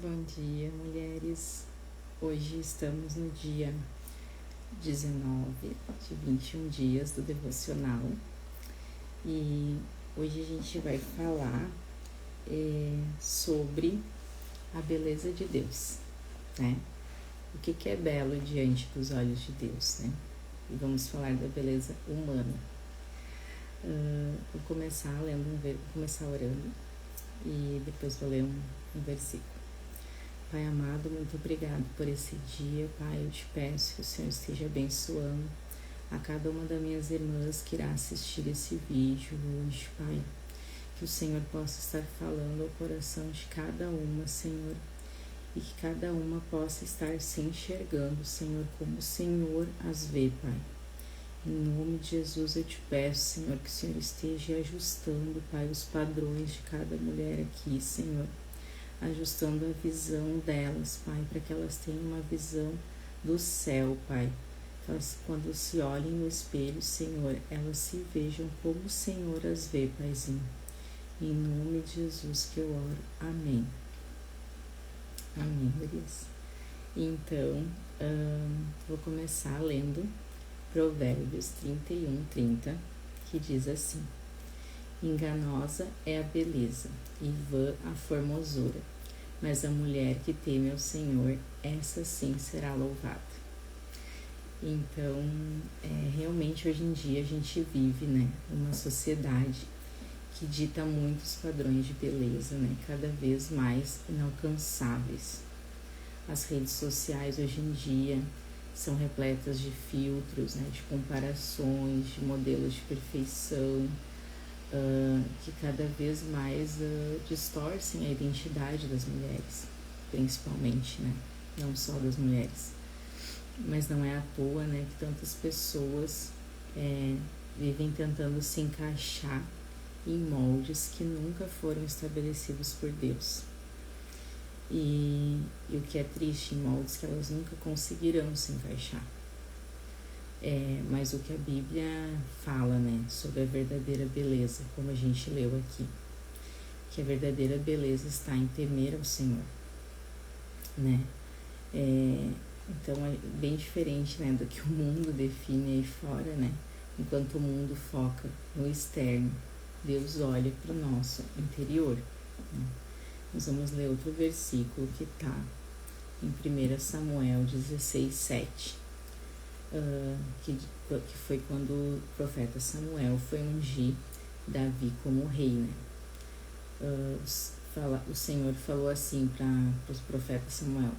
Bom dia, mulheres. Hoje estamos no dia 19 de 21 dias do devocional e hoje a gente vai falar sobre a beleza de Deus, né? O que é belo diante dos olhos de Deus, né? E vamos falar da beleza humana. Vou começar orando e depois vou ler um versículo. Pai amado, muito obrigado por esse dia, Pai. Eu te peço que o Senhor esteja abençoando a cada uma das minhas irmãs que irá assistir esse vídeo hoje, Pai. Que o Senhor possa estar falando ao coração de cada uma, Senhor, e que cada uma possa estar se enxergando, Senhor, como o Senhor as vê, Pai. Em nome de Jesus eu te peço, Senhor, que o Senhor esteja ajustando, Pai, os padrões de cada mulher aqui, Senhor. Ajustando a visão delas, Pai, para que elas tenham uma visão do céu, Pai. Elas, quando se olhem no espelho, Senhor, elas se vejam como o Senhor as vê, Paizinho. Em nome de Jesus que eu oro. Amém. Amém, Maria. Então, vou começar lendo Provérbios 31:30, que diz assim: enganosa é a beleza e vã a formosura, mas a mulher que teme ao Senhor, essa sim será louvada. Então, realmente hoje em dia a gente vive, né, uma sociedade que dita muitos padrões de beleza, né, cada vez mais inalcançáveis. As redes sociais hoje em dia são repletas de filtros, né, de comparações, de modelos de perfeição, que cada vez mais distorcem a identidade das mulheres, principalmente, né? Não só das mulheres. Mas não é à toa, né, que tantas pessoas vivem tentando se encaixar em moldes que nunca foram estabelecidos por Deus. E o que é triste, em moldes que elas nunca conseguirão se encaixar. Mas o que a Bíblia fala, né, sobre a verdadeira beleza, como a gente leu aqui, que a verdadeira beleza está em temer ao Senhor, né? Então é bem diferente, né, do que o mundo define aí fora, né? Enquanto o mundo foca no externo, Deus olha para o nosso interior, né? Nós vamos ler outro versículo que está em 1 Samuel 16:7. Que foi quando o profeta Samuel foi ungir Davi como rei, né? O Senhor falou assim para o profeta Samuel: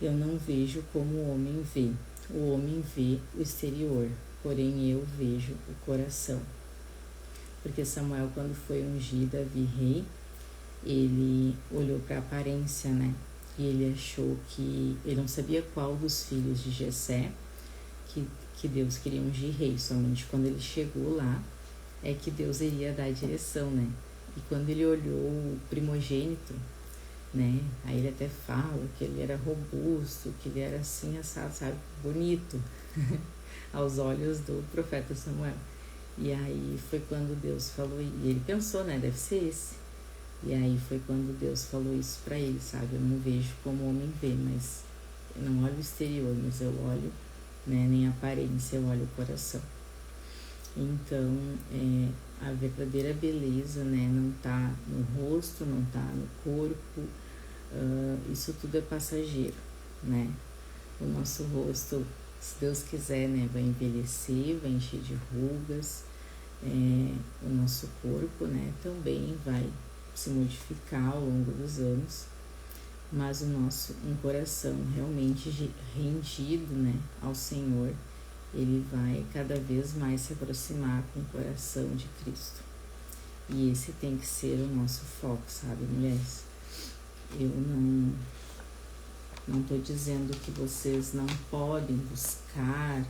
eu não vejo como o homem vê. O homem vê o exterior, porém eu vejo o coração. Porque Samuel, quando foi ungir Davi rei, ele olhou para a aparência, né? E ele achou que ele não sabia qual dos filhos de Jessé que Deus queria ungir rei. Somente quando ele chegou lá é que Deus iria dar a direção, né? E quando ele olhou o primogênito, né? Aí ele até fala que ele era robusto, que ele era assim, assado, sabe? Bonito aos olhos do profeta Samuel. E aí foi quando Deus falou, e ele pensou, né? Deve ser esse. E aí foi quando Deus falou isso pra ele, sabe? Eu não vejo como o homem vê, mas eu não olho o exterior, mas eu olho, né, nem a aparência, eu olho o coração. Então, a verdadeira beleza, né, não tá no rosto, não tá no corpo, isso tudo é passageiro, né? O nosso rosto, se Deus quiser, né, vai envelhecer, vai encher de rugas, o nosso corpo, né, também vai se modificar ao longo dos anos, mas um coração realmente rendido, né, ao Senhor, ele vai cada vez mais se aproximar com o coração de Cristo. E esse tem que ser o nosso foco, sabe, mulheres? Eu não tô dizendo que vocês não podem buscar,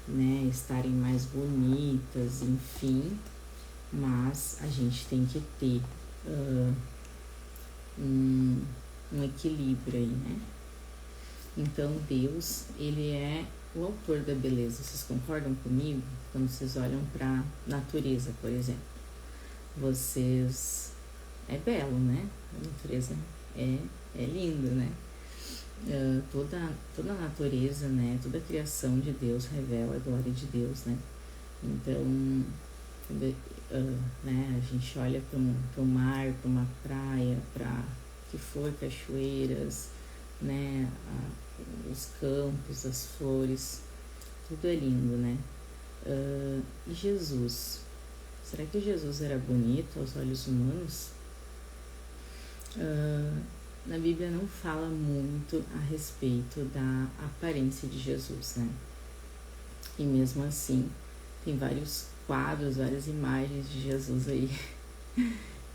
né, estarem mais bonitas, enfim, mas a gente tem que ter um equilíbrio aí, né? Então Deus, ele é o autor da beleza. Vocês concordam comigo? Quando vocês olham para natureza, por exemplo, é belo, né? A natureza é É lindo, né? Toda a natureza, né? Toda a criação de Deus revela a glória de Deus, né? Então, quando, né, a gente olha para um mar, para uma praia, para que for cachoeiras, né? Os campos, as flores, tudo é lindo, né? E Jesus? Será que Jesus era bonito aos olhos humanos? Na Bíblia não fala muito a respeito da aparência de Jesus, né? E mesmo assim, tem vários quadros, várias imagens de Jesus aí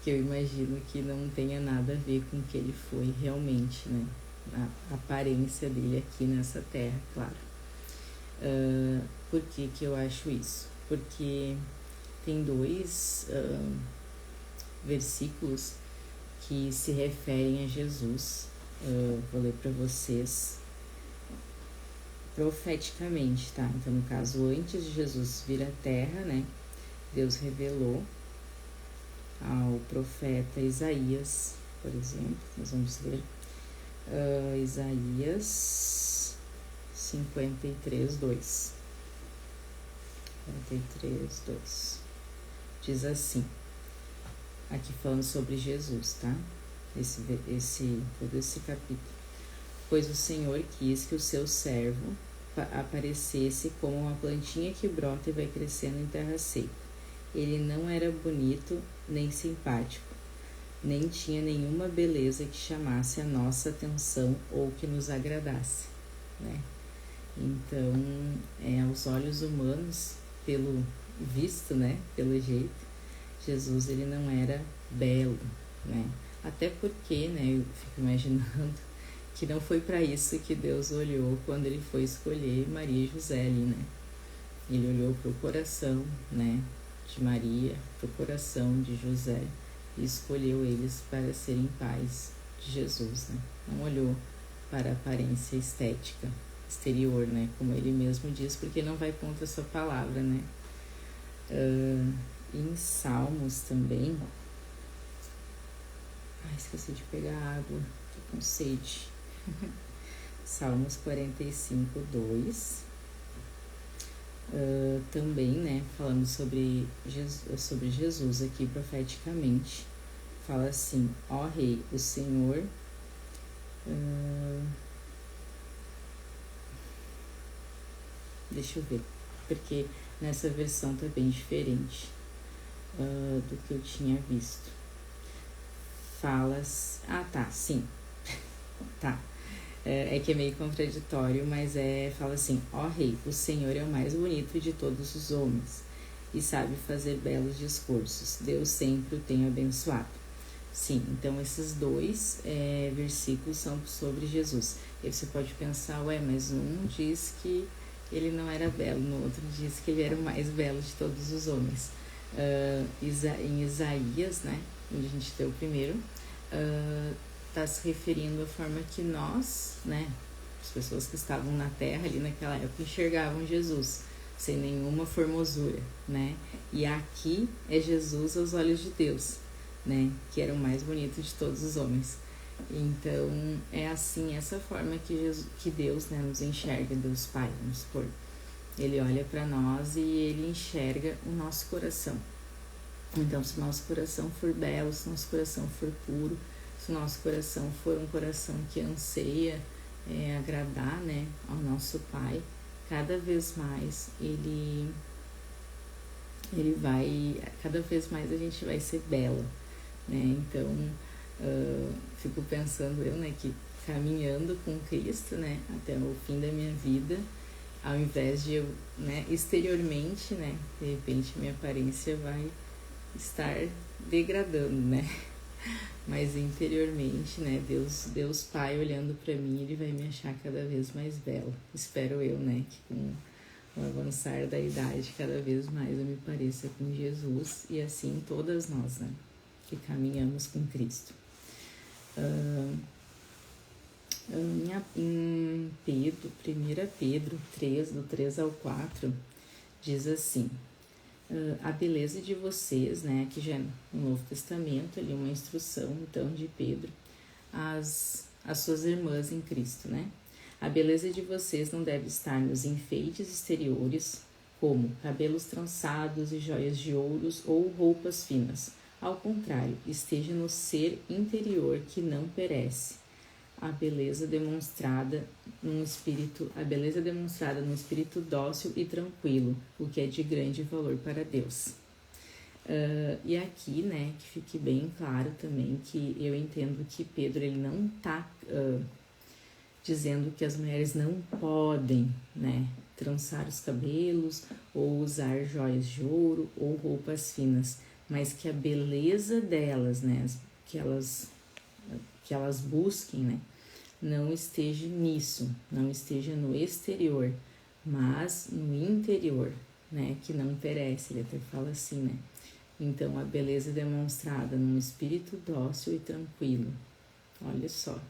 que eu imagino que não tenha nada a ver com o que ele foi realmente, né? A aparência dele aqui nessa terra, claro. Por que eu acho isso? Porque tem dois versículos que se referem a Jesus. Vou ler para vocês profeticamente, tá? Então, no caso, antes de Jesus vir à Terra, né? Deus revelou ao profeta Isaías, por exemplo. Nós vamos ler Isaías 53, 2. 53, 2. Diz assim, aqui falando sobre Jesus, tá? Todo esse capítulo. Pois o Senhor quis que o seu servo aparecesse como uma plantinha que brota e vai crescendo em terra seca. Ele não era bonito nem simpático, nem tinha nenhuma beleza que chamasse a nossa atenção ou que nos agradasse, né? Então, aos olhos humanos, pelo visto, né, pelo jeito, Jesus ele não era belo, né? Até porque, né, eu fico imaginando que não foi para isso que Deus olhou quando ele foi escolher Maria e José ali, né? Ele olhou para o coração, né, de Maria, para o coração de José e escolheu eles para serem pais de Jesus, né? Não olhou para a aparência estética exterior, né, como ele mesmo diz, porque não vai contra a sua palavra, né? Em Salmos também, esqueci de pegar água, tô com sede. Salmos 45, 2. Também, né, falando sobre Jesus aqui profeticamente, fala assim: ó Rei, o Senhor deixa eu ver, porque nessa versão tá bem diferente do que eu tinha visto. Tá. É que é meio contraditório, mas fala assim: ó Rei, o Senhor é o mais bonito de todos os homens e sabe fazer belos discursos. Deus sempre o tem abençoado. Sim, então esses dois versículos são sobre Jesus. E você pode pensar, mas um diz que ele não era belo, no outro diz que ele era o mais belo de todos os homens. Em Isaías, né, onde a gente tem o primeiro, está se referindo à forma que nós, né, as pessoas que estavam na terra ali naquela época, enxergavam Jesus sem nenhuma formosura, né? E aqui é Jesus aos olhos de Deus, né, que era o mais bonito de todos os homens. Então, é assim, essa forma que Deus, né, nos enxerga, Deus Pai, vamos supor. Ele olha para nós e ele enxerga o nosso coração. Então, se o nosso coração for belo, se o nosso coração for puro, se o nosso coração for um coração que anseia agradar, né, ao nosso Pai, cada vez mais cada vez mais a gente vai ser bela, né? Então, fico pensando né, que caminhando com Cristo, né, até o fim da minha vida, ao invés de eu, né, exteriormente, né, de repente minha aparência vai estar degradando, né? Mas interiormente, né, Deus Pai olhando para mim, ele vai me achar cada vez mais bela. Espero eu, né, que com o avançar da idade, cada vez mais eu me pareça com Jesus e assim todas nós, né, que caminhamos com Cristo. Em Pedro, 1 Pedro 3, do 3 ao 4, diz assim: a beleza de vocês, né, que já no Novo Testamento, ali uma instrução, então, de Pedro, as as suas irmãs em Cristo, né? A beleza de vocês não deve estar nos enfeites exteriores, como cabelos trançados e joias de ouros ou roupas finas. Ao contrário, esteja no ser interior que não perece. A beleza demonstrada num espírito dócil e tranquilo, o que é de grande valor para Deus. E aqui, né, que fique bem claro também que eu entendo que Pedro ele não está dizendo que as mulheres não podem, né, trançar os cabelos ou usar joias de ouro ou roupas finas, mas que a beleza delas, né, que elas busquem, né, não esteja nisso, não esteja no exterior, mas no interior, né, que não perece, ele até fala assim, né. Então, a beleza demonstrada num espírito dócil e tranquilo. Olha só,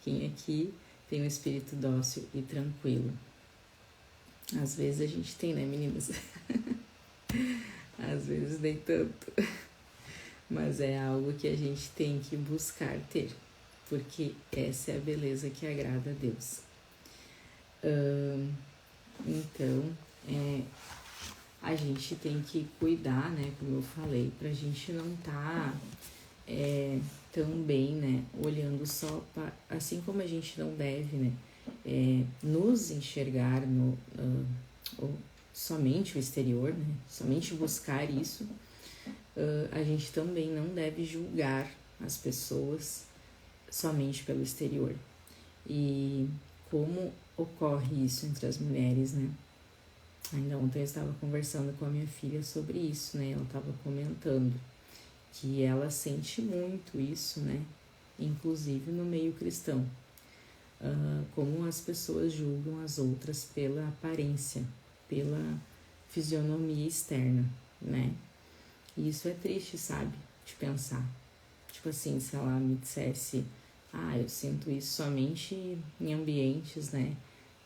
quem aqui tem um espírito dócil e tranquilo? Às vezes a gente tem, né, meninas? Às vezes nem tanto. Mas é algo que a gente tem que buscar ter, porque essa é a beleza que agrada a Deus. Então, a gente tem que cuidar, né, como eu falei, pra gente não tá também, né, olhando só para, assim como a gente não deve, né, nos enxergar somente o exterior, né, somente buscar isso, a gente também não deve julgar as pessoas somente pelo exterior. E como ocorre isso entre as mulheres, né? Ainda ontem eu estava conversando com a minha filha sobre isso, né? Ela estava comentando que ela sente muito isso, né? Inclusive no meio cristão. Como as pessoas julgam as outras pela aparência, pela fisionomia externa, né? E isso é triste, sabe? De pensar. Tipo assim, se ela me dissesse, eu sinto isso somente em ambientes, né?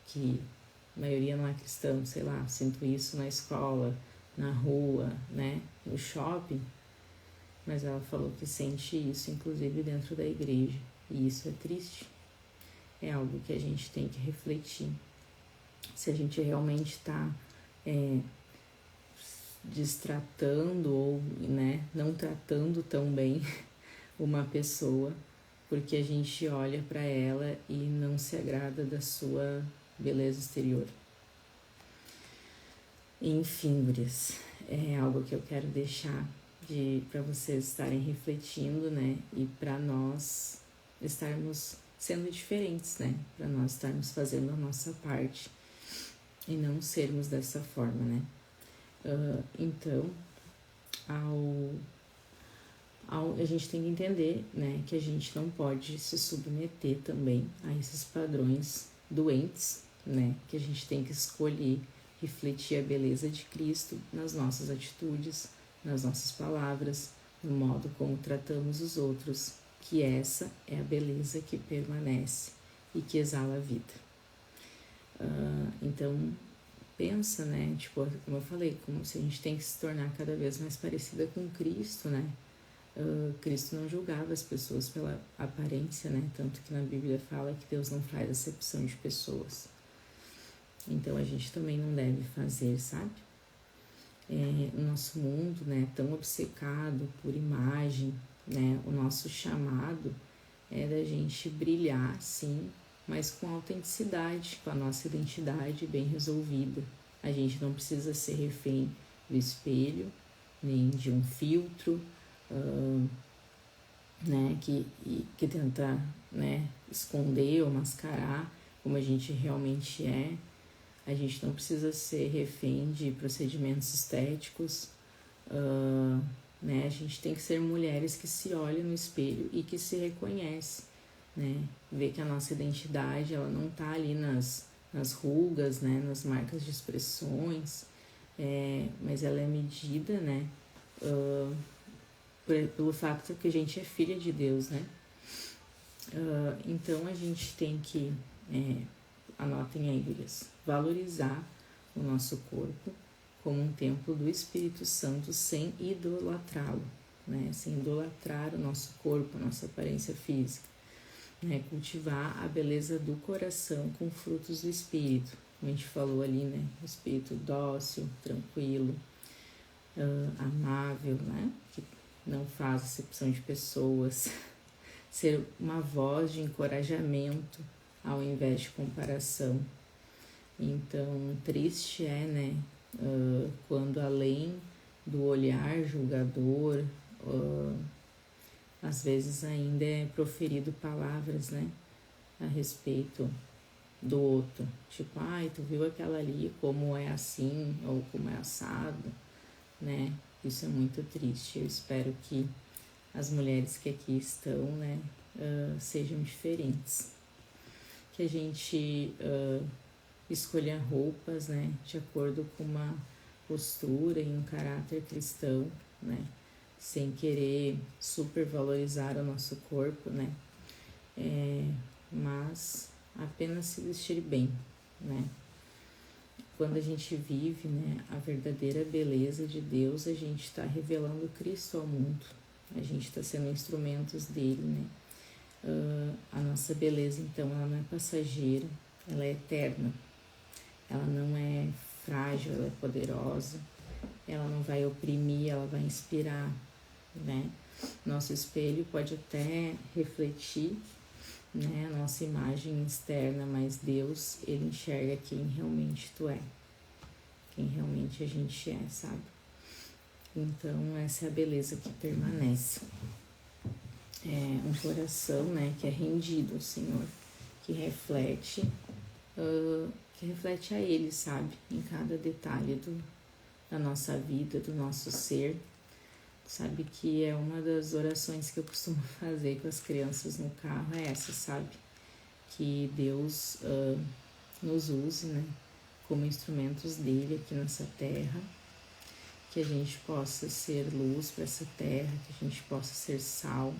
Que a maioria não é cristão, sei lá, sinto isso na escola, na rua, né? No shopping. Mas ela falou que sente isso, inclusive, dentro da igreja. E isso é triste. É algo que a gente tem que refletir. Se a gente realmente está destratando ou, né, não tratando tão bem uma pessoa, porque a gente olha para ela e não se agrada da sua beleza exterior. Enfim, gurias, é algo que eu quero deixar para vocês estarem refletindo, né? E para nós estarmos sendo diferentes, né? Para nós estarmos fazendo a nossa parte e não sermos dessa forma, né? Então, a gente tem que entender, né, que a gente não pode se submeter também a esses padrões doentes, né, que a gente tem que escolher refletir a beleza de Cristo nas nossas atitudes, nas nossas palavras, no modo como tratamos os outros, que essa é a beleza que permanece e que exala a vida. Então, pensa, né, tipo, como eu falei, como se a gente tem que se tornar cada vez mais parecida com Cristo, né? Cristo não julgava as pessoas pela aparência, né? Tanto que na Bíblia fala que Deus não faz acepção de pessoas. Então a gente também não deve fazer, sabe? O nosso mundo, né, tão obcecado por imagem, né? O nosso chamado é da gente brilhar, sim, mas com autenticidade, com a nossa identidade bem resolvida. A gente não precisa ser refém do espelho, nem de um filtro, né, que tenta, né, esconder ou mascarar como a gente realmente é. A gente não precisa ser refém de procedimentos estéticos, né, a gente tem que ser mulheres que se olham no espelho e que se reconhecem, né, ver que a nossa identidade, ela não tá ali nas rugas, né, nas marcas de expressões, mas ela é medida, né, pelo fato que a gente é filha de Deus, né? Então a gente tem que, anotem aí, gurias, valorizar o nosso corpo como um templo do Espírito Santo sem idolatrá-lo, né? Sem idolatrar o nosso corpo, a nossa aparência física. né? Cultivar a beleza do coração com frutos do Espírito. Como a gente falou ali, né? O Espírito dócil, tranquilo, amável, né? Que não faz acepção de pessoas. Ser uma voz de encorajamento ao invés de comparação. Então, triste é, né? Quando além do olhar julgador, às vezes ainda é proferido palavras, né? A respeito do outro. Tipo, ai, tu viu aquela ali, como é assim, ou como é assado, né? Isso é muito triste. Eu espero que as mulheres que aqui estão, né, sejam diferentes. Que a gente escolha roupas, né, de acordo com uma postura e um caráter cristão, né, sem querer supervalorizar o nosso corpo, né, mas apenas se vestir bem, né. Quando a gente vive, né, a verdadeira beleza de Deus, a gente está revelando Cristo ao mundo. A gente está sendo instrumentos dele, né? A nossa beleza, então, ela não é passageira, ela é eterna. Ela não é frágil, ela é poderosa. Ela não vai oprimir, ela vai inspirar, né? Nosso espelho pode até refletir, né, a nossa imagem externa, mas Deus, ele enxerga quem realmente tu é, quem realmente a gente é, sabe? Então, essa é a beleza que permanece. É um coração, né, que é rendido ao Senhor, que reflete a Ele, sabe? Em cada detalhe da nossa vida, do nosso ser. Sabe que é uma das orações que eu costumo fazer com as crianças no carro, é essa, sabe? Que Deus nos use, né, como instrumentos dele aqui nessa terra, que a gente possa ser luz para essa terra, que a gente possa ser sal,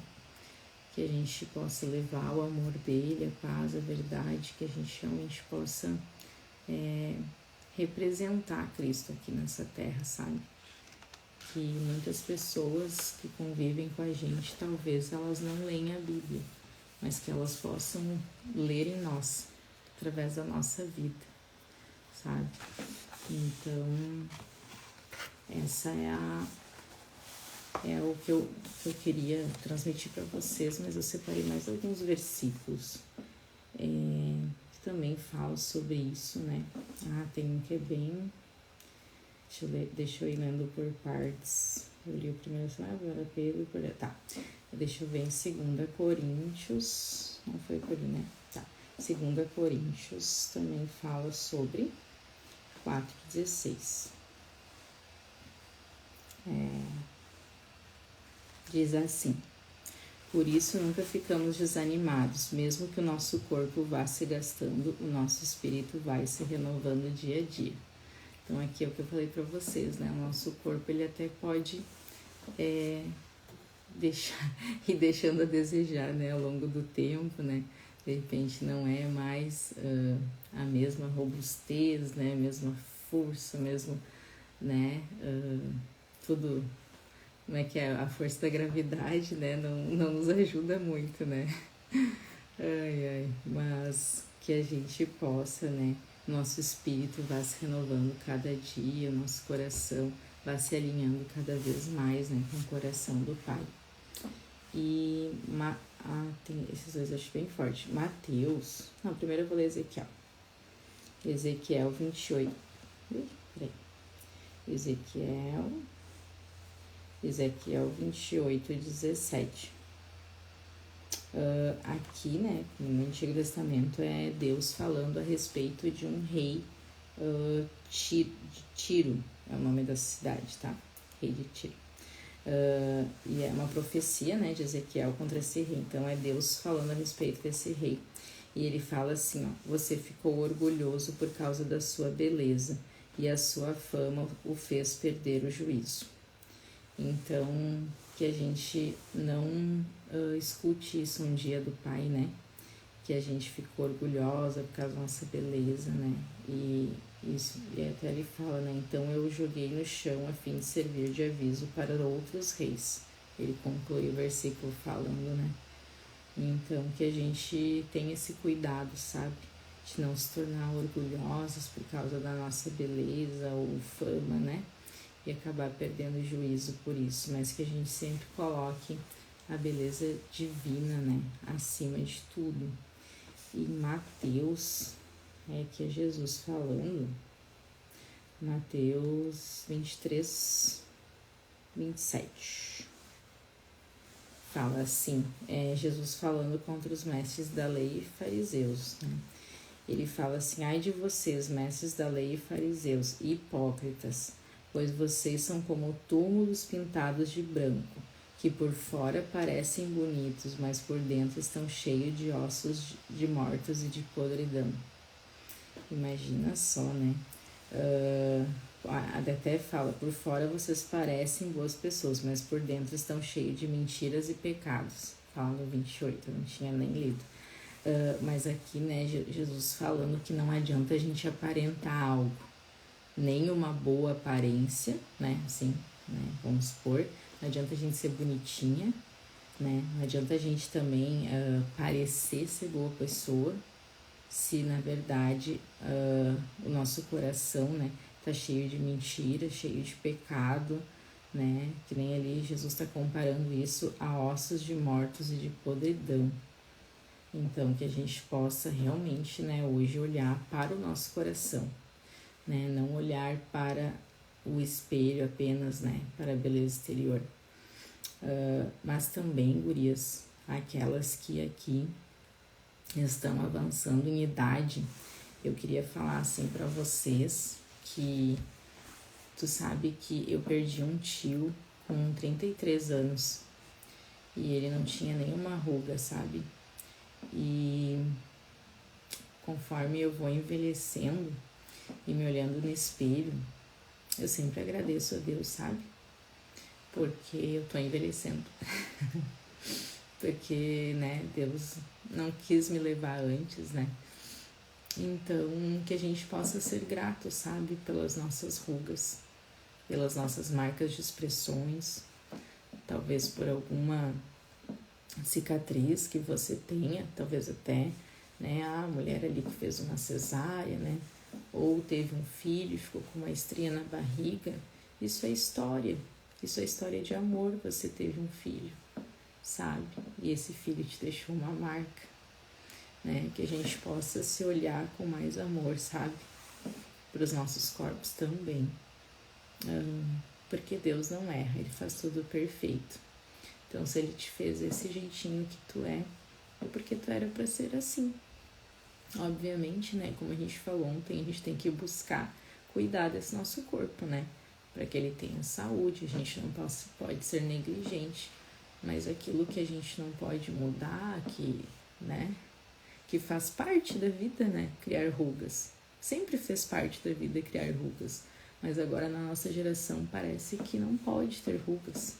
que a gente possa levar o amor dele, a paz, a verdade, que a gente realmente possa representar Cristo aqui nessa terra, sabe? Que muitas pessoas que convivem com a gente, talvez elas não leem a Bíblia, mas que elas possam ler em nós, através da nossa vida, sabe? Então, essa é o que eu queria transmitir para vocês, mas eu separei mais alguns versículos que também falam sobre isso, né? Tem um que é bem... Deixa eu ir lendo por partes. Eu li o primeiro, agora Pedro, tá. Deixa eu ver em 2 Coríntios, não foi por ali, né? Tá. 2 Coríntios também fala sobre 4,16. Diz assim: por isso nunca ficamos desanimados, mesmo que o nosso corpo vá se gastando, o nosso espírito vai se renovando dia a dia. Então aqui é o que eu falei para vocês, né? O nosso corpo, ele até pode ir deixando a desejar, né? Ao longo do tempo, né? De repente não é mais a mesma robustez, né? A mesma força, mesmo, né? Tudo, como é que é? A força da gravidade, né? Não nos ajuda muito, né? Mas que a gente possa, né? Nosso espírito vai se renovando cada dia, nosso coração vai se alinhando cada vez mais, né, com o coração do Pai. E tem esses dois, acho bem forte. Mateus, não, primeiro eu vou ler Ezequiel. Ezequiel 28. Peraí. Ezequiel 28, 17. Aqui, né, no Antigo Testamento, é Deus falando a respeito de um rei, Tiro, é o nome da cidade, tá? Rei de Tiro. E é uma profecia, né, de Ezequiel contra esse rei. Então, é Deus falando a respeito desse rei. E ele fala assim, ó: você ficou orgulhoso por causa da sua beleza, e a sua fama o fez perder o juízo. Então, que a gente não escute isso um dia do Pai, né? Que a gente ficou orgulhosa por causa da nossa beleza, né? E até ele fala, né? Então eu joguei no chão a fim de servir de aviso para outros reis. Ele conclui o versículo falando, né? Então, que a gente tenha esse cuidado, sabe? De não se tornar orgulhosos por causa da nossa beleza ou fama, né? E acabar perdendo o juízo por isso. Mas que a gente sempre coloque a beleza divina, né? Acima de tudo. E Mateus, que é Jesus falando, Mateus 23, 27. Fala assim, Jesus falando contra os mestres da lei e fariseus, né? Ele fala assim: ai de vocês, mestres da lei e fariseus, hipócritas, pois vocês são como túmulos pintados de branco, que por fora parecem bonitos, mas por dentro estão cheios de ossos de mortos e de podridão. Imagina só, né? Até fala, por fora vocês parecem boas pessoas, mas por dentro estão cheios de mentiras e pecados. Fala no 28, eu não tinha nem lido. Mas aqui, né, Jesus falando que não adianta a gente aparentar algo, nem uma boa aparência, né, assim, né, vamos supor, não adianta a gente ser bonitinha, né, não adianta a gente também parecer ser boa pessoa, se na verdade o nosso coração, né, tá cheio de mentira, cheio de pecado, né, que nem ali Jesus está comparando isso a ossos de mortos e de podridão. Então, que a gente possa realmente, né, hoje olhar para o nosso coração, né, não olhar para o espelho apenas, né, para a beleza exterior. Mas também, gurias, aquelas que aqui estão avançando em idade, eu queria falar assim para vocês que tu sabe que eu perdi um tio com 33 anos e ele não tinha nenhuma ruga, sabe? E conforme eu vou envelhecendo e me olhando no espelho, eu sempre agradeço a Deus, sabe? Porque eu tô envelhecendo. Porque, né, Deus não quis me levar antes, né? Então, que a gente possa ser grato, sabe? Pelas nossas rugas, pelas nossas marcas de expressões, talvez por alguma cicatriz que você tenha, talvez até, né, a mulher ali que fez uma cesárea, né, ou teve um filho e ficou com uma estria na barriga, isso é história de amor, você teve um filho, sabe, e esse filho te deixou uma marca, né, que a gente possa se olhar com mais amor, sabe, para os nossos corpos também, porque Deus não erra, Ele faz tudo perfeito. Então, se Ele te fez esse jeitinho que tu é porque tu era para ser assim. Obviamente, né, como a gente falou ontem, a gente tem que buscar cuidar desse nosso corpo, né, para que ele tenha saúde. A gente não pode ser negligente, mas aquilo que a gente não pode mudar, que faz parte da vida, né, criar rugas. Sempre fez parte da vida criar rugas, mas agora na nossa geração parece que não pode ter rugas.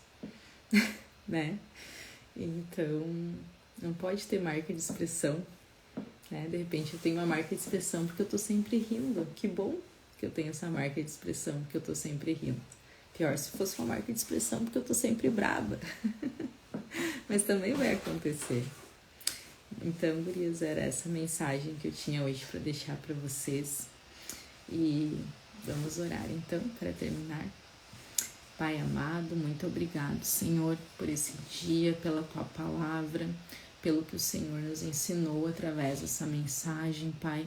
Né? Então, não pode ter marca de expressão, né? De repente eu tenho uma marca de expressão porque eu tô sempre rindo. Que bom que eu tenho essa marca de expressão porque eu tô sempre rindo. Pior se fosse uma marca de expressão porque eu tô sempre brava. Mas também vai acontecer. Então, gurias, era essa mensagem que eu tinha hoje para deixar para vocês. E vamos orar então para terminar. Pai amado, muito obrigado, Senhor, por esse dia, pela Tua palavra, pelo que o Senhor nos ensinou através dessa mensagem, Pai.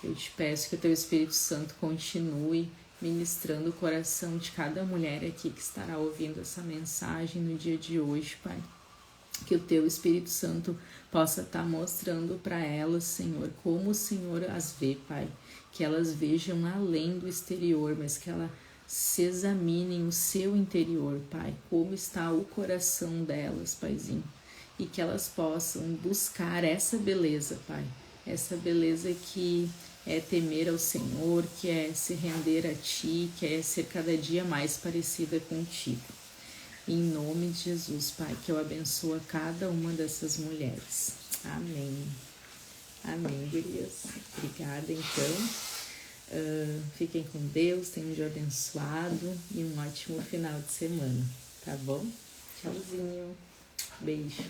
Eu te peço que o Teu Espírito Santo continue ministrando o coração de cada mulher aqui que estará ouvindo essa mensagem no dia de hoje, Pai. Que o Teu Espírito Santo possa estar mostrando para elas, Senhor, como o Senhor as vê, Pai. Que elas vejam além do exterior, mas que elas se examinem o seu interior, Pai, como está o coração delas, Paizinho, e que elas possam buscar essa beleza, Pai, essa beleza que é temer ao Senhor, que é se render a Ti, que é ser cada dia mais parecida contigo. Em nome de Jesus, Pai, que eu abençoe cada uma dessas mulheres. Amém. Amém, gurias. Obrigada, então. Fiquem com Deus, tenham um dia abençoado e um ótimo final de semana, tá bom? Tchauzinho, beijo.